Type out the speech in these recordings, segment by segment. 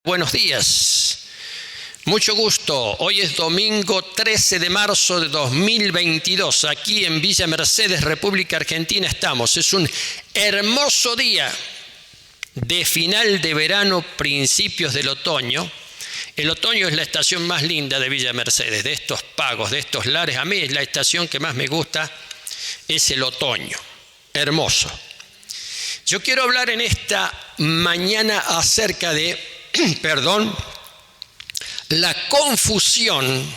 Buenos días, mucho gusto. Hoy es domingo 13 de marzo de 2022. Aquí en Villa Mercedes, República Argentina estamos. Es un hermoso día de final de verano, principios del otoño. El otoño es la estación más linda de Villa Mercedes, de estos pagos, de estos lares. A mí es la estación que más me gusta, es el otoño. Hermoso. Yo quiero hablar en esta mañana acerca de la confusión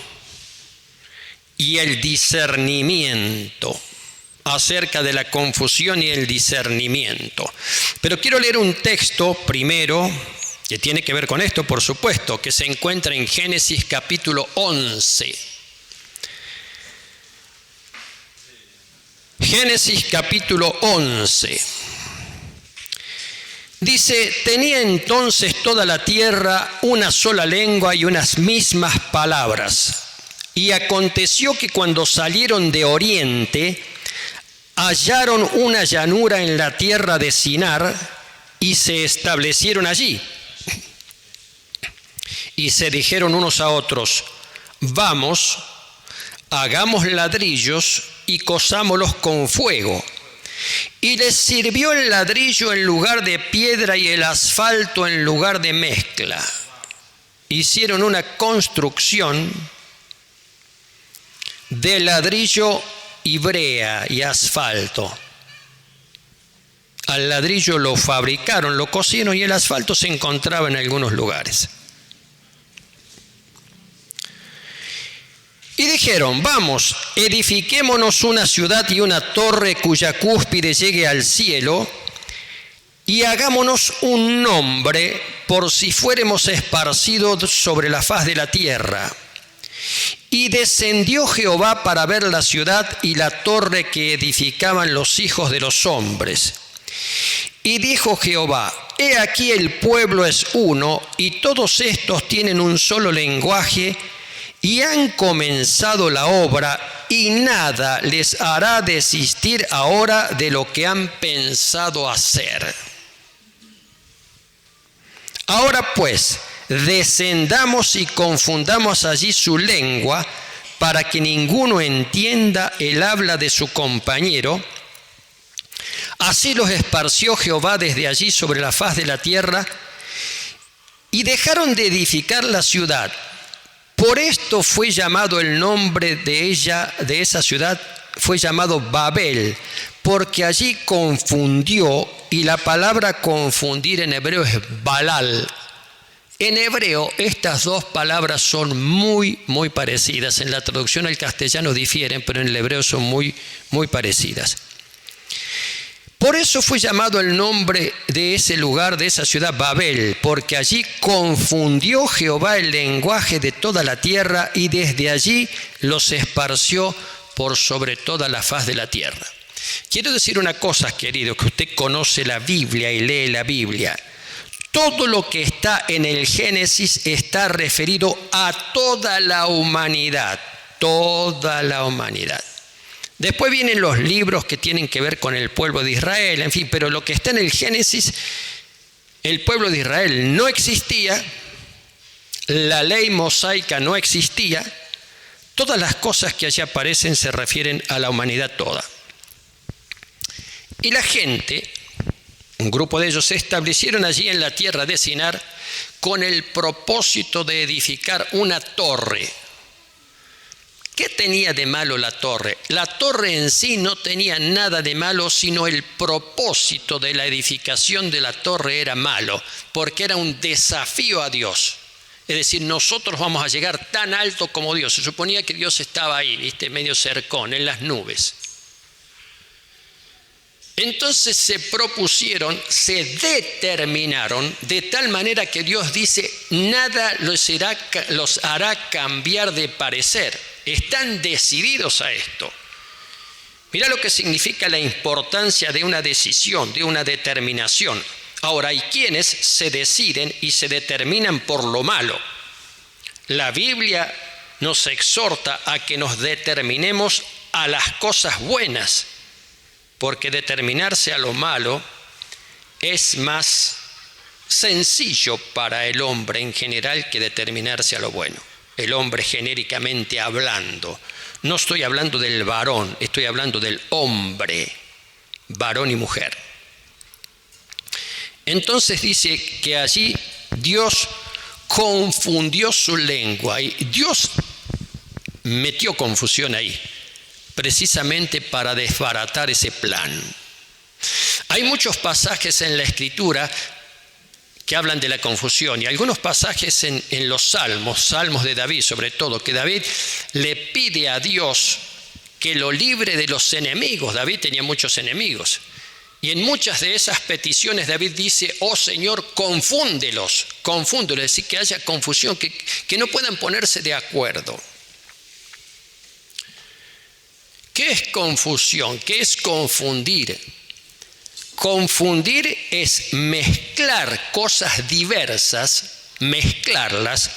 y el discernimiento, acerca de la confusión y el discernimiento. Pero quiero leer un texto primero, que tiene que ver con esto, por supuesto, que se encuentra en Génesis capítulo 11. Génesis capítulo 11. Dice: tenía entonces toda la tierra una sola lengua y unas mismas palabras. Y aconteció que cuando salieron de oriente, hallaron una llanura en la tierra de Sinar y se establecieron allí. Y se dijeron unos a otros: vamos, hagamos ladrillos y cosámoslos con fuego. Y les sirvió el ladrillo en lugar de piedra y el asfalto en lugar de mezcla. Hicieron una construcción de ladrillo y brea y asfalto. Al ladrillo lo fabricaron, lo cosieron y el asfalto se encontraba en algunos lugares. Y dijeron: vamos, edifiquémonos una ciudad y una torre cuya cúspide llegue al cielo, y hagámonos un nombre por si fuéremos esparcidos sobre la faz de la tierra. Y descendió Jehová para ver la ciudad y la torre que edificaban los hijos de los hombres. Y dijo Jehová: he aquí el pueblo es uno, y todos estos tienen un solo lenguaje, y han comenzado la obra, y nada les hará desistir ahora de lo que han pensado hacer. Ahora pues, descendamos y confundamos allí su lengua, para que ninguno entienda el habla de su compañero. Así los esparció Jehová desde allí sobre la faz de la tierra, y dejaron de edificar la ciudad. Por esto fue llamado el nombre de esa ciudad, fue llamado Babel, porque allí confundió, y la palabra confundir en hebreo es balal. En hebreo estas dos palabras son muy parecidas. En la traducción al castellano difieren, pero en el hebreo son muy parecidas. Por eso fue llamado el nombre de ese lugar, de esa ciudad, Babel, porque allí confundió Jehová el lenguaje de toda la tierra, y desde allí los esparció por sobre toda la faz de la tierra. Quiero decir una cosa, querido, que usted conoce la Biblia y lee la Biblia. Todo lo que está en el Génesis está referido a toda la humanidad, toda la humanidad. Después vienen los libros que tienen que ver con el pueblo de Israel, en fin, pero lo que está en el Génesis, el pueblo de Israel no existía, la ley mosaica no existía, todas las cosas que allí aparecen se refieren a la humanidad toda. Y la gente, un grupo de ellos, se establecieron allí en la tierra de Sinar con el propósito de edificar una torre. ¿Qué tenía de malo la torre? La torre en sí no tenía nada de malo, sino el propósito de la edificación de la torre era malo, porque era un desafío a Dios. Es decir, nosotros vamos a llegar tan alto como Dios. Se suponía que Dios estaba ahí, ¿viste? Medio cercón, en las nubes. Entonces se propusieron, se determinaron, de tal manera que Dios dice: nada los hará cambiar de parecer. Están decididos a esto. Mira lo que significa la importancia de una decisión, de una determinación. Ahora, hay quienes se deciden y se determinan por lo malo. La Biblia nos exhorta a que nos determinemos a las cosas buenas, porque determinarse a lo malo es más sencillo para el hombre en general que determinarse a lo bueno. El hombre genéricamente hablando. No estoy hablando del varón, estoy hablando del hombre, varón y mujer. Entonces dice que allí Dios confundió su lengua y Dios metió confusión ahí, precisamente para desbaratar ese plan. Hay muchos pasajes en la Escritura que hablan de la confusión y algunos pasajes en los salmos de David sobre todo, que David le pide a Dios que lo libre de los enemigos. David tenía muchos enemigos y en muchas de esas peticiones David dice: oh Señor, confúndelos, es decir, que haya confusión, que no puedan ponerse de acuerdo. ¿Qué es confusión? ¿Qué es confundir? Confundir es mezclar cosas diversas, mezclarlas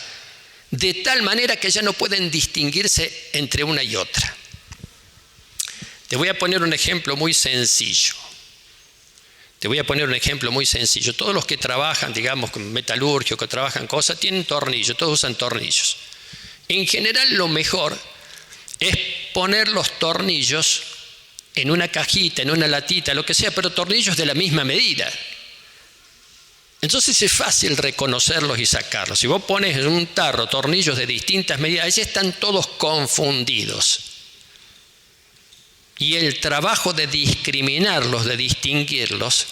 de tal manera que ya no pueden distinguirse entre una y otra. Te voy a poner un ejemplo muy sencillo. Todos los que trabajan, digamos, con metalurgia, que trabajan cosas, tienen tornillos, todos usan tornillos. En general, lo mejor es poner los tornillos en una cajita, en una latita, lo que sea, pero tornillos de la misma medida. Entonces es fácil reconocerlos y sacarlos. Si vos pones en un tarro tornillos de distintas medidas, ahí están todos confundidos. Y el trabajo de discriminarlos, de distinguirlos,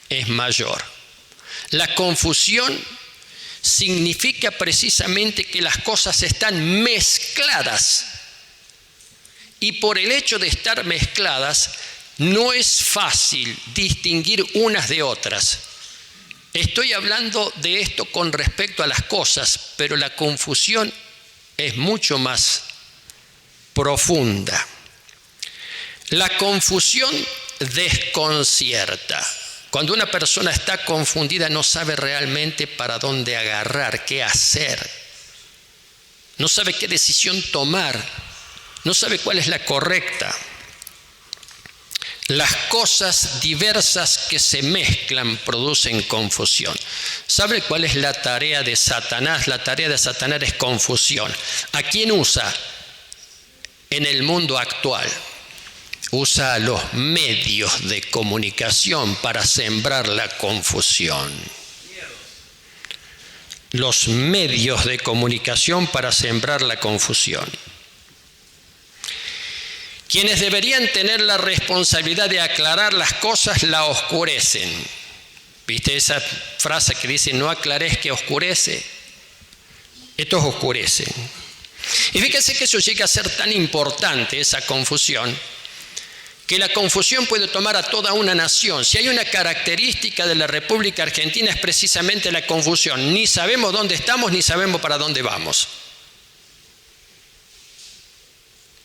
es mayor. La confusión significa precisamente que las cosas están mezcladas. Y por el hecho de estar mezcladas, no es fácil distinguir unas de otras. Estoy hablando de esto con respecto a las cosas, pero la confusión es mucho más profunda. La confusión desconcierta. Cuando una persona está confundida, no sabe realmente para dónde agarrar, qué hacer. No sabe qué decisión tomar. No sabe cuál es la correcta. Las cosas diversas que se mezclan producen confusión. ¿Sabe cuál es la tarea de Satanás? La tarea de Satanás es confusión. ¿A quién usa en el mundo actual? Usa a los medios de comunicación para sembrar la confusión. Los medios de comunicación para sembrar la confusión. Quienes deberían tener la responsabilidad de aclarar las cosas la oscurecen. ¿Viste esa frase que dice: no aclares que oscurece? Estos oscurecen. Y fíjense que eso llega a ser tan importante, esa confusión, que la confusión puede tomar a toda una nación. Si hay una característica de la República Argentina es precisamente la confusión. Ni sabemos dónde estamos, ni sabemos para dónde vamos.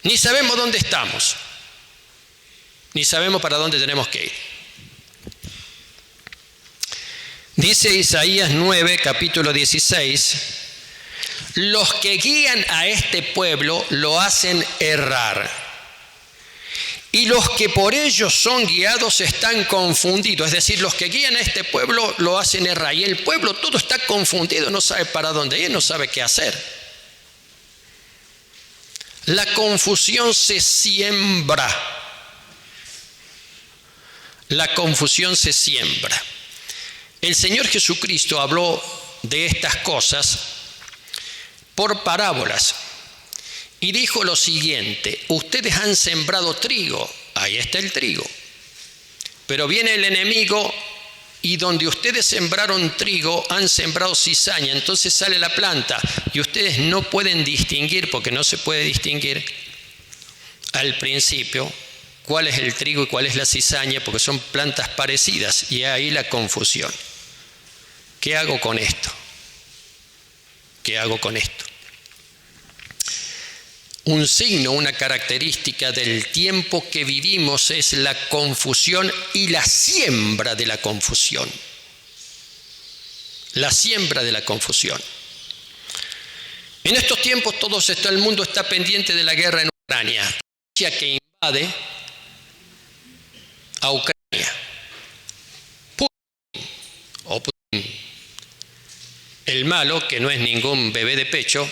Ni sabemos dónde estamos, ni sabemos para dónde tenemos que ir. Dice Isaías 9, capítulo 16, los que guían a este pueblo lo hacen errar, y los que por ellos son guiados están confundidos. Es decir, los que guían a este pueblo lo hacen errar, y el pueblo todo está confundido, no sabe para dónde ir, no sabe qué hacer. La confusión se siembra. La confusión se siembra. El Señor Jesucristo habló de estas cosas por parábolas y dijo lo siguiente: ustedes han sembrado trigo, ahí está el trigo, pero viene el enemigo y donde ustedes sembraron trigo han sembrado cizaña, entonces sale la planta y ustedes no pueden distinguir, porque no se puede distinguir al principio cuál es el trigo y cuál es la cizaña, porque son plantas parecidas, y ahí la confusión. ¿Qué hago con esto? ¿Qué hago con esto? Un signo, una característica del tiempo que vivimos es la confusión y la siembra de la confusión. La siembra de la confusión. En estos tiempos el mundo está pendiente de la guerra en Ucrania. Rusia que invade a Ucrania. Putin el malo, que no es ningún bebé de pecho,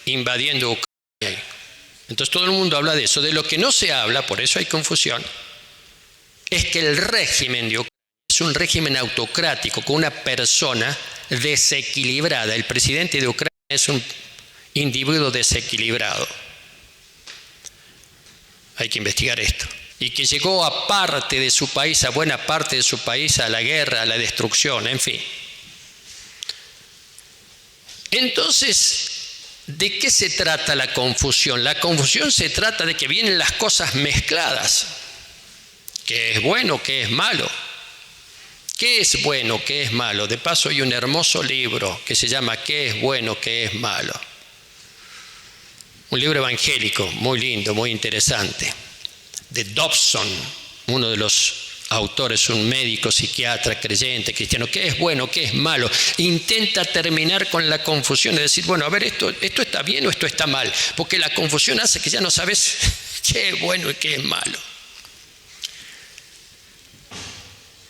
invadiendo Ucrania. Entonces todo el mundo habla de eso. De lo que no se habla, por eso hay confusión, es que el régimen de Ucrania es un régimen autocrático con una persona desequilibrada. El presidente de Ucrania es un individuo desequilibrado. Hay que investigar esto. Y que llegó a parte de su país, a buena parte de su país, a la guerra, a la destrucción, en fin. Entonces, ¿de qué se trata la confusión? La confusión se trata de que vienen las cosas mezcladas. ¿Qué es bueno? ¿Qué es malo? ¿Qué es bueno? ¿Qué es malo? De paso hay un hermoso libro que se llama ¿Qué es bueno? ¿Qué es malo? Un libro evangélico muy lindo, muy interesante, de Dobson, uno de los autores, un médico, psiquiatra, creyente, cristiano. ¿Qué es bueno? ¿Qué es malo? Intenta terminar con la confusión, es decir, bueno, a ver, esto está bien o esto está mal, porque la confusión hace que ya no sabes qué es bueno y qué es malo.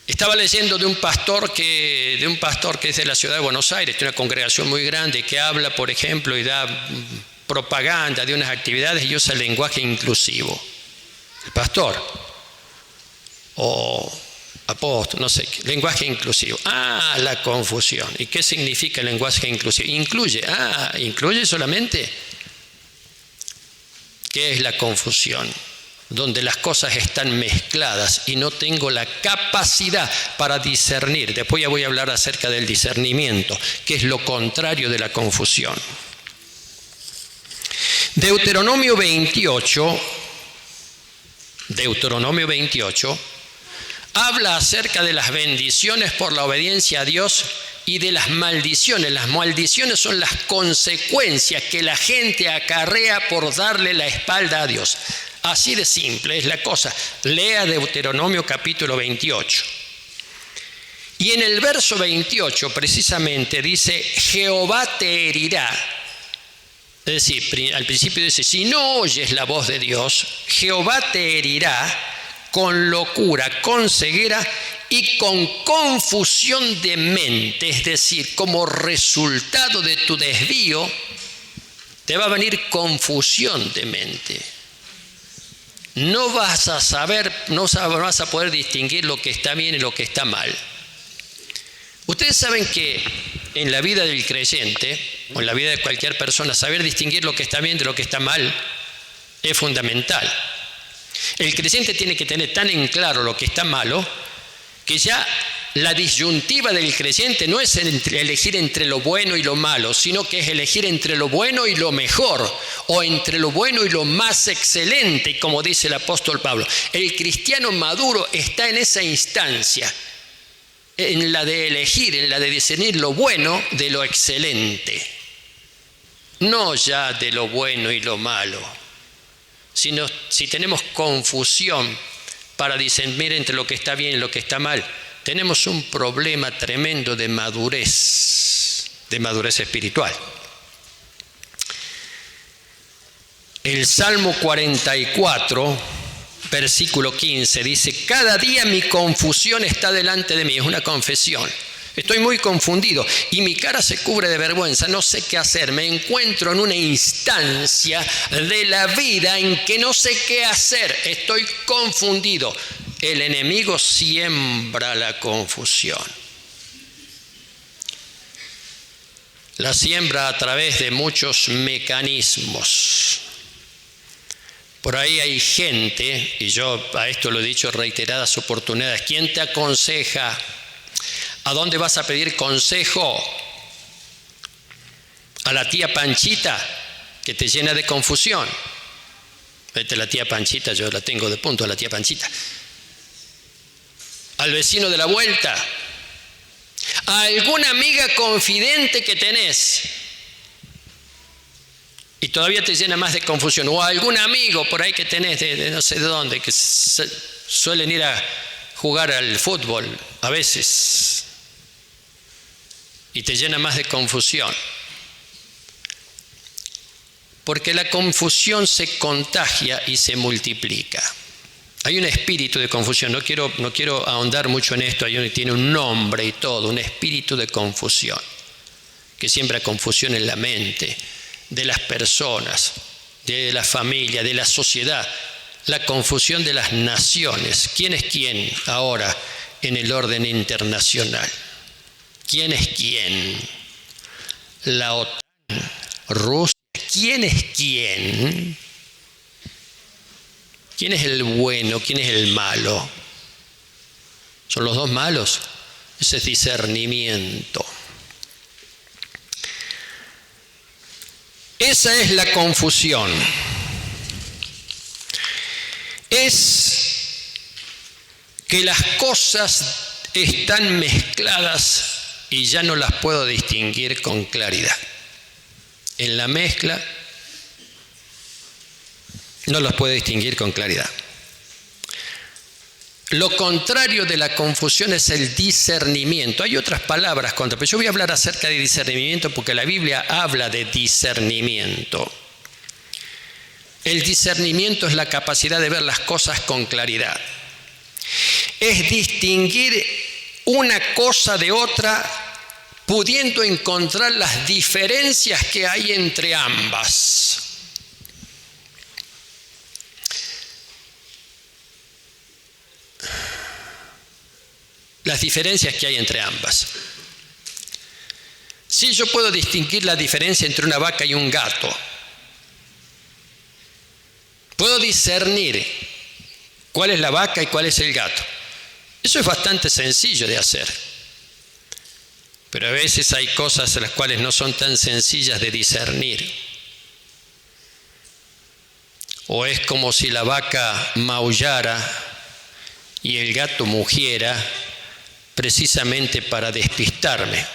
Estaba leyendo de un pastor que es de la ciudad de Buenos Aires, tiene una congregación muy grande, que habla, por ejemplo, y da propaganda de unas actividades y usa el lenguaje inclusivo. El pastor o apóstol, no sé qué, lenguaje inclusivo. La confusión. ¿Y qué significa el lenguaje inclusivo? Incluye. Incluye solamente. ¿Qué es la confusión? Donde las cosas están mezcladas y no tengo la capacidad para discernir. Después ya voy a hablar acerca del discernimiento, que es lo contrario de la confusión. Deuteronomio 28 habla acerca de las bendiciones por la obediencia a Dios y de las maldiciones. Las maldiciones son las consecuencias que la gente acarrea por darle la espalda a Dios. Así de simple es la cosa. Lea Deuteronomio capítulo 28. Y en el verso 28 precisamente dice, Jehová te herirá. Es decir, al principio dice, si no oyes la voz de Dios, Jehová te herirá con locura, con ceguera y con confusión de mente. Es decir, como resultado de tu desvío, te va a venir confusión de mente. No vas a saber, no vas a poder distinguir lo que está bien y lo que está mal. Ustedes saben que en la vida del creyente, o en la vida de cualquier persona, saber distinguir lo que está bien de lo que está mal es fundamental. El creyente tiene que tener tan en claro lo que está malo, que ya la disyuntiva del creyente no es elegir entre lo bueno y lo malo, sino que es elegir entre lo bueno y lo mejor, o entre lo bueno y lo más excelente, como dice el apóstol Pablo. El cristiano maduro está en esa instancia, en la de elegir, en la de discernir lo bueno de lo excelente, no ya de lo bueno y lo malo, sino si tenemos confusión para discernir entre lo que está bien y lo que está mal, tenemos un problema tremendo de madurez espiritual. El Salmo 44, versículo 15, dice, cada día mi confusión está delante de mí. Es una confesión. Estoy muy confundido y mi cara se cubre de vergüenza, no sé qué hacer. Me encuentro en una instancia de la vida en que no sé qué hacer. Estoy confundido. El enemigo siembra la confusión. La siembra a través de muchos mecanismos. Por ahí hay gente, y yo a esto lo he dicho en reiteradas oportunidades, ¿quién te aconseja? ¿A dónde vas a pedir consejo? ¿A la tía Panchita, que te llena de confusión? Vete, la tía Panchita, yo la tengo de punto, a la tía Panchita. ¿Al vecino de la vuelta? ¿A alguna amiga confidente que tenés? Y todavía te llena más de confusión. O a algún amigo por ahí que tenés de no sé de dónde, que suelen ir a jugar al fútbol a veces. Y te llena más de confusión. Porque la confusión se contagia y se multiplica. Hay un espíritu de confusión. No quiero ahondar mucho en esto. Tiene un nombre y todo. Un espíritu de confusión. que siembra confusión en la mente de las personas, de la familia, de la sociedad, la confusión de las naciones. ¿Quién es quién ahora en el orden internacional? ¿Quién es quién? La OTAN, Rusia. ¿Quién es quién? ¿Quién es el bueno? ¿Quién es el malo? ¿Son los dos malos? Ese es discernimiento. Esa es la confusión. Es que las cosas están mezcladas y ya no las puedo distinguir con claridad. En la mezcla no las puedo distinguir con claridad. Lo contrario de la confusión es el discernimiento. Hay otras palabras contra, pero yo voy a hablar acerca de discernimiento porque la Biblia habla de discernimiento. El discernimiento es la capacidad de ver las cosas con claridad. Es distinguir una cosa de otra, pudiendo encontrar las diferencias que hay entre ambas. Las diferencias que hay entre ambas. Sí, yo puedo distinguir la diferencia entre una vaca y un gato. Puedo discernir cuál es la vaca y cuál es el gato. Eso es bastante sencillo de hacer. Pero a veces hay cosas las cuales no son tan sencillas de discernir. O es como si la vaca maullara y el gato mugiera, precisamente para despistarme.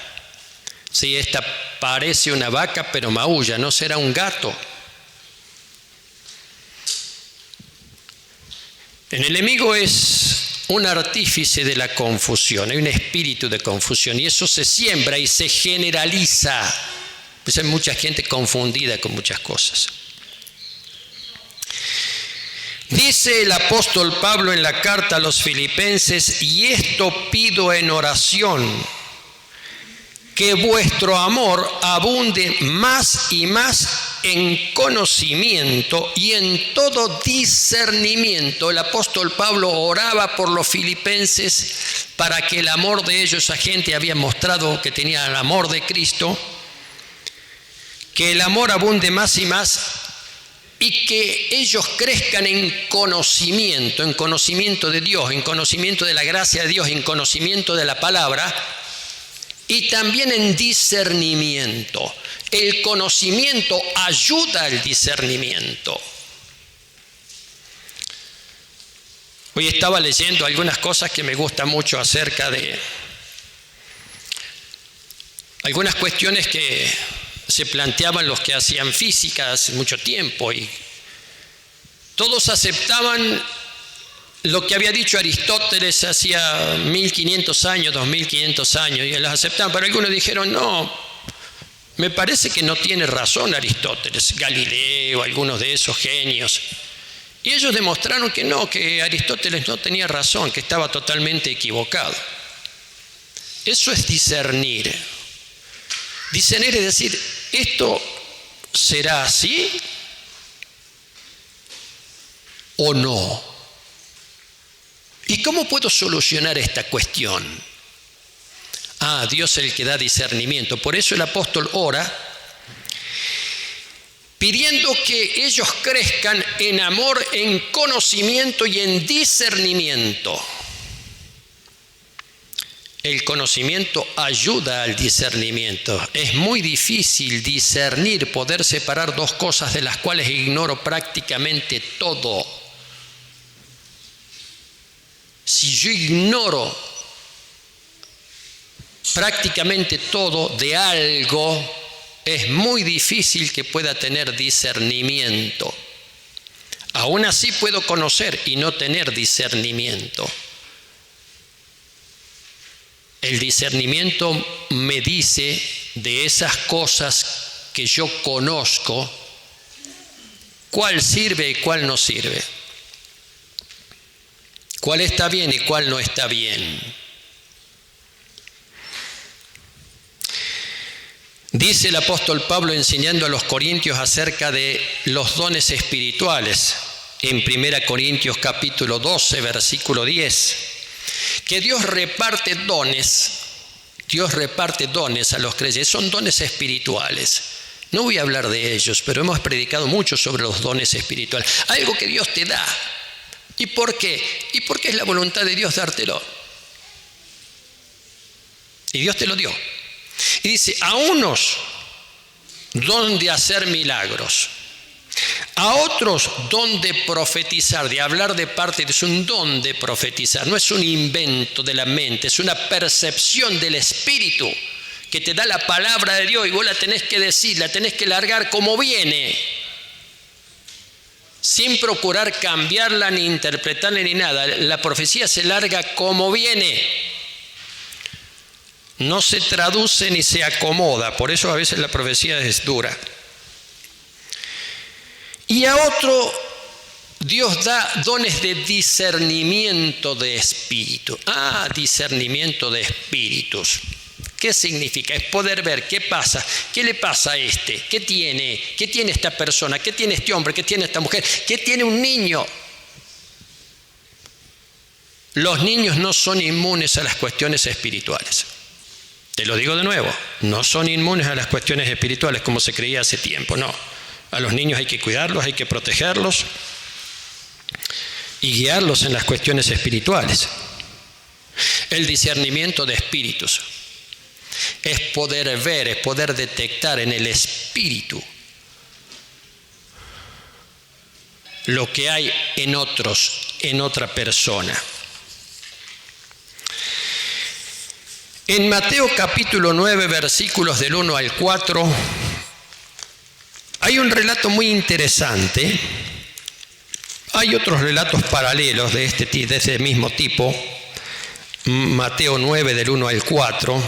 Si esta parece una vaca pero maulla, ¿no será un gato? El enemigo es un artífice de la confusión, hay un espíritu de confusión y eso se siembra y se generaliza. Pues hay mucha gente confundida con muchas cosas. Dice el apóstol Pablo en la carta a los Filipenses, y esto pido en oración, que vuestro amor abunde más y más en conocimiento y en todo discernimiento. El apóstol Pablo oraba por los filipenses para que el amor de ellos, esa gente había mostrado que tenía el amor de Cristo, que el amor abunde más y más y que ellos crezcan en conocimiento de Dios, en conocimiento de la gracia de Dios, en conocimiento de la palabra y también en discernimiento. El conocimiento ayuda al discernimiento. Hoy estaba leyendo algunas cosas que me gustan mucho acerca de algunas cuestiones que se planteaban los que hacían física hace mucho tiempo y todos aceptaban lo que había dicho Aristóteles hacía 1500 años, 2500 años, y los aceptaban, pero algunos dijeron, no, me parece que no tiene razón Aristóteles, Galileo, algunos de esos genios. Y ellos demostraron que no, que Aristóteles no tenía razón, que estaba totalmente equivocado. Eso es discernir. Discernir es decir, ¿esto será así o no? ¿Y cómo puedo solucionar esta cuestión? Dios es el que da discernimiento. Por eso el apóstol ora pidiendo que ellos crezcan en amor, en conocimiento y en discernimiento. El conocimiento ayuda al discernimiento. Es muy difícil discernir, poder separar dos cosas de las cuales ignoro prácticamente todo. Si yo ignoro prácticamente todo de algo, es muy difícil que pueda tener discernimiento. Aún así puedo conocer y no tener discernimiento. El discernimiento me dice de esas cosas que yo conozco, cuál sirve y cuál no sirve. Cuál está bien y cuál no está bien. Dice el apóstol Pablo enseñando a los corintios acerca de los dones espirituales en 1 Corintios capítulo 12, versículo 10, que Dios reparte dones a los creyentes, son dones espirituales. No voy a hablar de ellos, pero hemos predicado mucho sobre los dones espirituales. Algo que Dios te da. ¿Y por qué? Y porque es la voluntad de Dios dártelo. Y Dios te lo dio. Y dice, a unos don de hacer milagros, a otros don de profetizar, de hablar de parte, es un don de profetizar, no es un invento de la mente, es una percepción del Espíritu que te da la palabra de Dios y vos la tenés que decir, la tenés que largar como viene, sin procurar cambiarla ni interpretarla ni nada. La profecía se larga como viene. No se traduce ni se acomoda, por eso a veces la profecía es dura. Y a otro Dios da dones de discernimiento de espíritu. Discernimiento de espíritus. ¿Qué significa? Es poder ver qué pasa, qué le pasa a este, qué tiene esta persona, qué tiene este hombre, qué tiene esta mujer, qué tiene un niño. Los niños no son inmunes a las cuestiones espirituales. Te lo digo de nuevo, no son inmunes a las cuestiones espirituales como se creía hace tiempo, no. A los niños hay que cuidarlos, hay que protegerlos y guiarlos en las cuestiones espirituales. El discernimiento de espíritus es poder ver, es poder detectar en el espíritu lo que hay en otros, en otra persona. En Mateo capítulo 9, versículos del 1 al 4, hay un relato muy interesante. Hay otros relatos paralelos de ese mismo tipo. Mateo 9, del 1 al 4.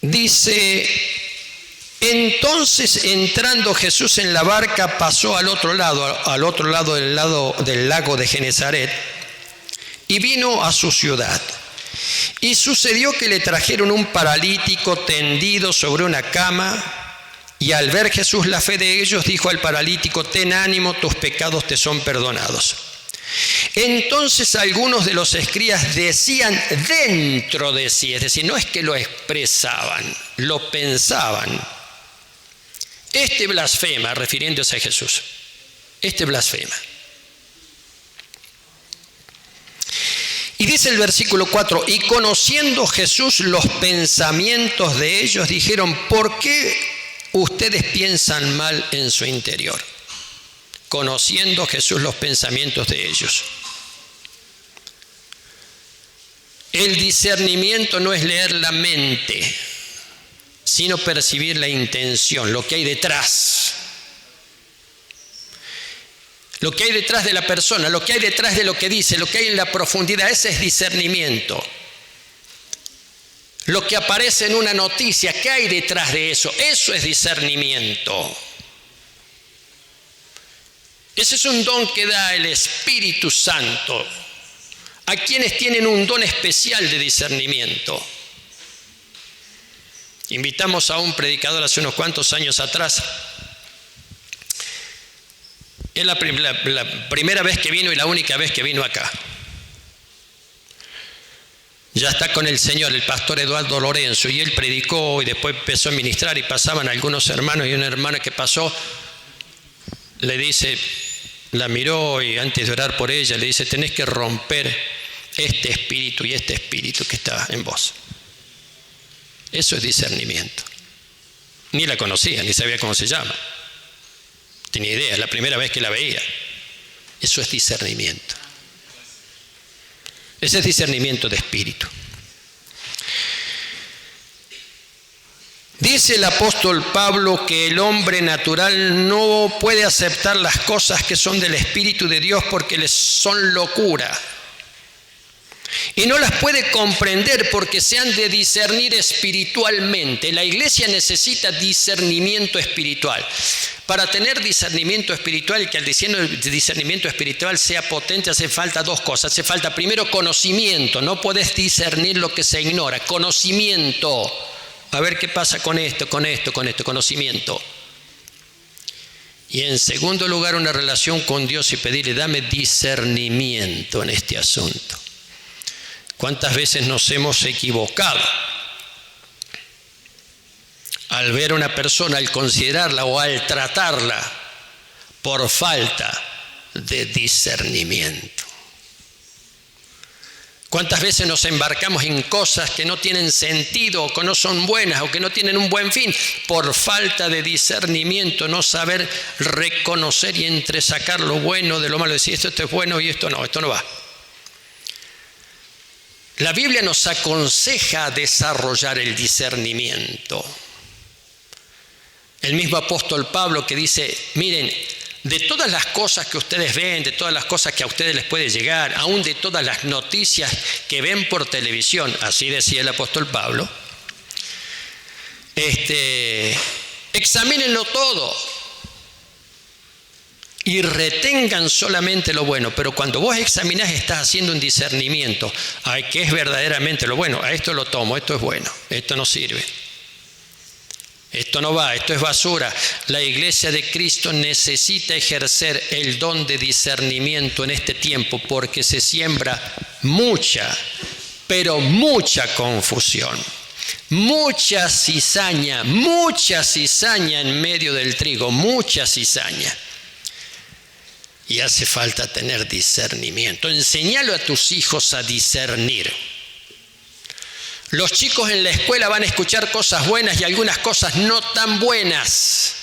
Dice, entonces entrando Jesús en la barca pasó al otro lado del lago de Genesaret, y vino a su ciudad. Y sucedió que le trajeron un paralítico tendido sobre una cama, y al ver Jesús la fe de ellos, dijo al paralítico, ten ánimo, tus pecados te son perdonados. Entonces algunos de los escribas decían dentro de sí, es decir, no es que lo expresaban, lo pensaban. Este blasfema, refiriéndose a Jesús, este blasfema. Y dice el versículo 4, y conociendo Jesús los pensamientos de ellos, dijeron, ¿por qué ustedes piensan mal en su interior? Conociendo Jesús los pensamientos de ellos. El discernimiento no es leer la mente, sino percibir la intención, lo que hay detrás. Lo que hay detrás de la persona, lo que hay detrás de lo que dice, lo que hay en la profundidad, ese es discernimiento. Lo que aparece en una noticia, ¿qué hay detrás de eso? Eso es discernimiento. Ese es un don que da el Espíritu Santo a quienes tienen un don especial de discernimiento. Invitamos a un predicador hace unos cuantos años atrás. Es la primera vez que vino y la única vez que vino acá. Ya está con el Señor, el pastor Eduardo Lorenzo, y él predicó y después empezó a ministrar y pasaban algunos hermanos, y una hermana que pasó le dice, la miró y antes de orar por ella le dice, tenés que romper este espíritu y este espíritu que está en vos. Eso es discernimiento. Ni la conocía, ni sabía cómo se llama. Tenía idea, es la primera vez que la veía. Eso es discernimiento. Ese es discernimiento de espíritu. Dice el apóstol Pablo que el hombre natural no puede aceptar las cosas que son del Espíritu de Dios porque les son locura. Y no las puede comprender porque se han de discernir espiritualmente. La iglesia necesita discernimiento espiritual Para tener discernimiento espiritual y que el discernimiento espiritual sea potente, hace falta dos cosas. Hace falta primero conocimiento. No podés discernir lo que se ignora. Conocimiento. A ver qué pasa con esto, conocimiento. Y en segundo lugar, una relación con Dios y pedirle, dame discernimiento en este asunto. ¿Cuántas veces nos hemos equivocado al ver a una persona, al considerarla o al tratarla por falta de discernimiento? ¿Cuántas veces nos embarcamos en cosas que no tienen sentido o que no son buenas o que no tienen un buen fin por falta de discernimiento, no saber reconocer y entresacar lo bueno de lo malo, decir esto es bueno y esto no va? La Biblia nos aconseja desarrollar el discernimiento. El mismo apóstol Pablo que dice, miren, de todas las cosas que ustedes ven, de todas las cosas que a ustedes les puede llegar, aún de todas las noticias que ven por televisión, así decía el apóstol Pablo, examínenlo todo y retengan solamente lo bueno. Pero cuando vos examinás, estás haciendo un discernimiento. Ay, ¿qué es verdaderamente lo bueno? A esto lo tomo, esto es bueno, esto no sirve. Esto no va, esto es basura. La iglesia de Cristo necesita ejercer el don de discernimiento en este tiempo porque se siembra mucha, pero mucha confusión, mucha cizaña en medio del trigo, mucha cizaña. Y hace falta tener discernimiento. Enséñalo a tus hijos a discernir. Los chicos en la escuela van a escuchar cosas buenas y algunas cosas no tan buenas.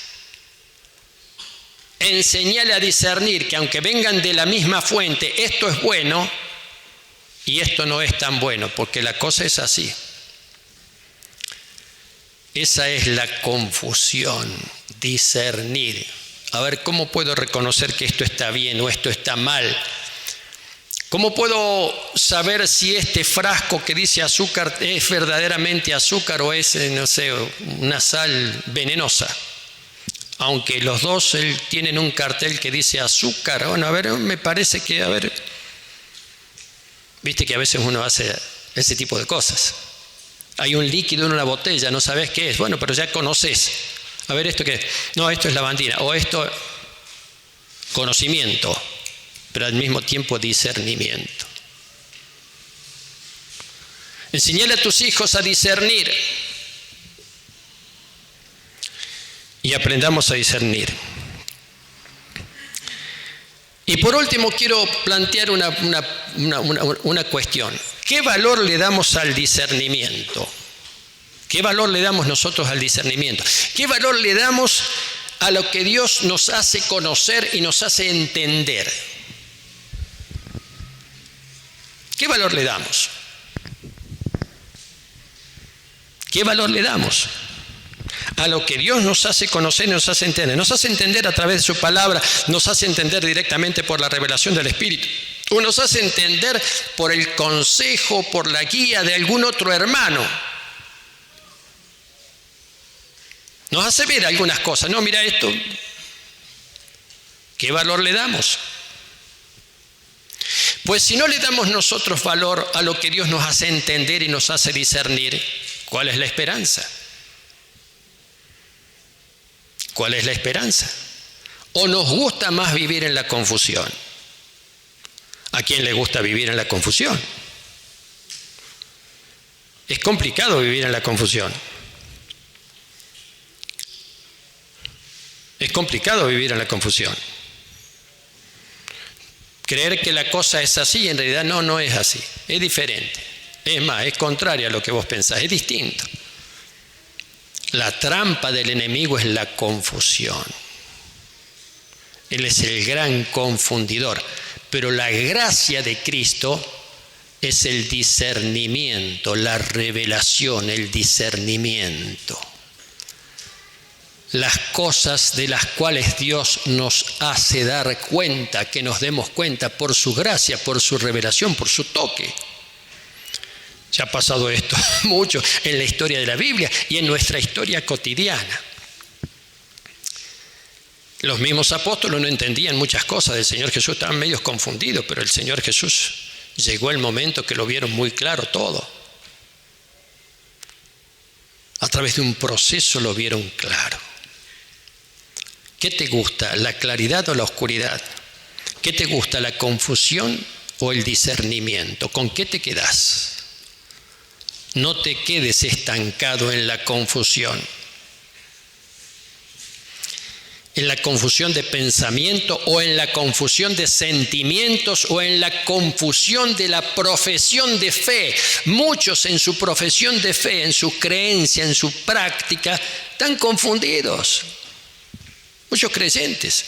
Enséñale a discernir que aunque vengan de la misma fuente, esto es bueno y esto no es tan bueno, porque la cosa es así. Esa es la confusión, discernir. A ver, ¿cómo puedo reconocer que esto está bien o esto está mal? ¿Cómo puedo saber si este frasco que dice azúcar es verdaderamente azúcar o es, no sé, una sal venenosa? Aunque los dos tienen un cartel que dice azúcar. Bueno, a ver, me parece que, a ver, viste que a veces uno hace ese tipo de cosas. Hay un líquido en una botella, no sabes qué es. Bueno, pero ya conoces. A ver, ¿esto qué es? No, esto es lavandina. O esto, conocimiento, pero al mismo tiempo discernimiento. Enseñale a tus hijos a discernir. Y aprendamos a discernir. Y por último quiero plantear una cuestión. ¿Qué valor le damos al discernimiento? ¿Qué valor le damos nosotros al discernimiento? ¿Qué valor le damos a lo que Dios nos hace conocer y nos hace entender? ¿Qué valor le damos? ¿Qué valor le damos a lo que Dios nos hace conocer y nos hace entender? Nos hace entender a través de su palabra, nos hace entender directamente por la revelación del Espíritu, o nos hace entender por el consejo, por la guía de algún otro hermano. Nos hace ver algunas cosas. No, mira esto. ¿Qué valor le damos? Pues si no le damos nosotros valor a lo que Dios nos hace entender y nos hace discernir, ¿cuál es la esperanza? ¿Cuál es la esperanza? ¿O nos gusta más vivir en la confusión? ¿A quién le gusta vivir en la confusión? Es complicado vivir en la confusión. Es complicado vivir en la confusión. Creer que la cosa es así y en realidad no es así. Es diferente. Es más, es contrario a lo que vos pensás. Es distinto. La trampa del enemigo es la confusión. Él es el gran confundidor. Pero la gracia de Cristo es el discernimiento, la revelación, el discernimiento. Las cosas de las cuales Dios nos hace dar cuenta, que nos demos cuenta por su gracia, por su revelación, por su toque. Ya ha pasado esto mucho en la historia de la Biblia y en nuestra historia cotidiana. Los mismos apóstoles no entendían muchas cosas del Señor Jesús, estaban medio confundidos, pero el Señor Jesús llegó el momento que lo vieron muy claro todo. A través de un proceso lo vieron claro. ¿Qué te gusta, la claridad o la oscuridad? ¿Qué te gusta, la confusión o el discernimiento? ¿Con qué te quedas? No te quedes estancado en la confusión. En la confusión de pensamiento o en la confusión de sentimientos o en la confusión de la profesión de fe. Muchos en su profesión de fe, en su creencia, en su práctica, están confundidos. Muchos creyentes.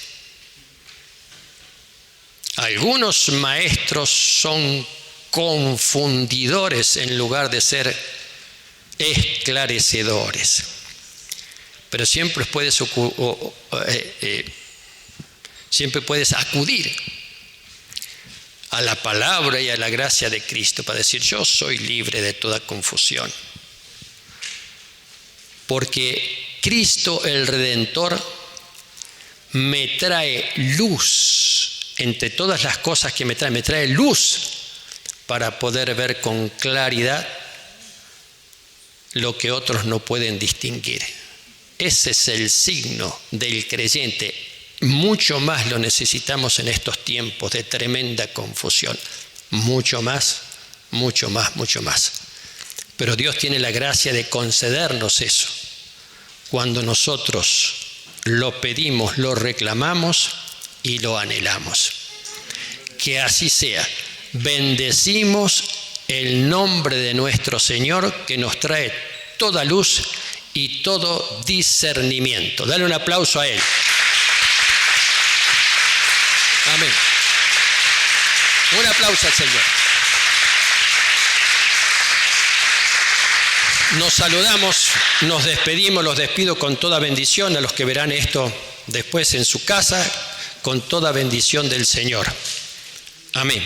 Algunos maestros son confundidores en lugar de ser esclarecedores. Pero siempre puedes acudir a la palabra y a la gracia de Cristo para decir: yo soy libre de toda confusión. Porque Cristo el Redentor me trae luz. Entre todas las cosas que me trae luz para poder ver con claridad lo que otros no pueden distinguir. Ese es el signo del creyente. Mucho más lo necesitamos en estos tiempos de tremenda confusión. Mucho más, mucho más, mucho más. Pero Dios tiene la gracia de concedernos eso. Cuando nosotros lo pedimos, lo reclamamos y lo anhelamos. Que así sea. Bendecimos el nombre de nuestro Señor, que nos trae toda luz y todo discernimiento. Dale un aplauso a Él. Amén. Un aplauso al Señor. Nos saludamos, nos despedimos, los despido con toda bendición a los que verán esto después en su casa, con toda bendición del Señor. Amén.